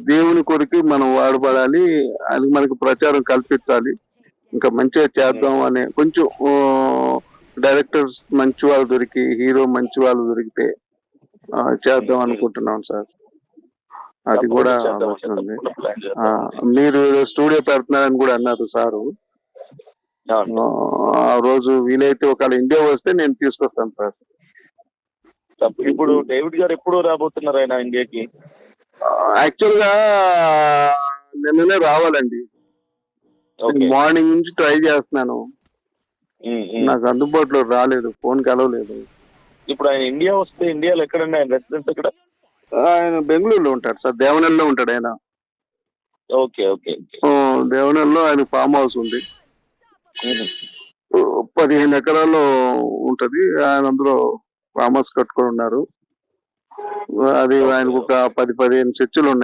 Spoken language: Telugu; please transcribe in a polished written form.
దేవుని కొరికి మనం వాడబడాలి. అది మనకు ప్రచారం కల్పించాలి. ఇంకా మంచిగా చేద్దాం అనే కొంచెం డైరెక్టర్స్ మంచి వాళ్ళు దొరికి, హీరో మంచి వాళ్ళు దొరికితే చేద్దాం అనుకుంటున్నాం సార్. అది కూడా వస్తుంది. మీరు స్టూడియో పెడుతున్నారని కూడా అన్నారు సారు. ఆ రోజు వీలైతే ఒకవేళ ఇండియా వస్తే నేను తీసుకొస్తాను సార్. ఇప్పుడు డేవిడ్ గారు ఎప్పుడు రాబోతున్నారు ఆయన ఇండియాకి? యాక్చువల్ గా నిన్ననే రావాలండి. మార్నింగ్ నుంచి ట్రై చేస్తున్నాను, నాకు అందుబాటులో రాలేదు, ఫోన్ కలవలేదు. ఇప్పుడు ఆయన ఇండియా వస్తే ఇండియాలో ఎక్కడండి ఆయన రెసిడెన్స్ ఎక్కడ? ఆయన బెంగళూరులో ఉంటాడు సార్, దేవనల్లో ఉంటాడు ఆయన. Okay okay. దేవనల్లో ఆయన ఫామ్ హౌస్ ఉంది, 15 ఎకరాల్లో ఉంటది. ఆయన అందులో ఫామ్ హౌస్ కట్టుకొని ఉన్నారు. అది ఆయనకు ఒక 10-15 చర్చిలు ఉన్నాయి.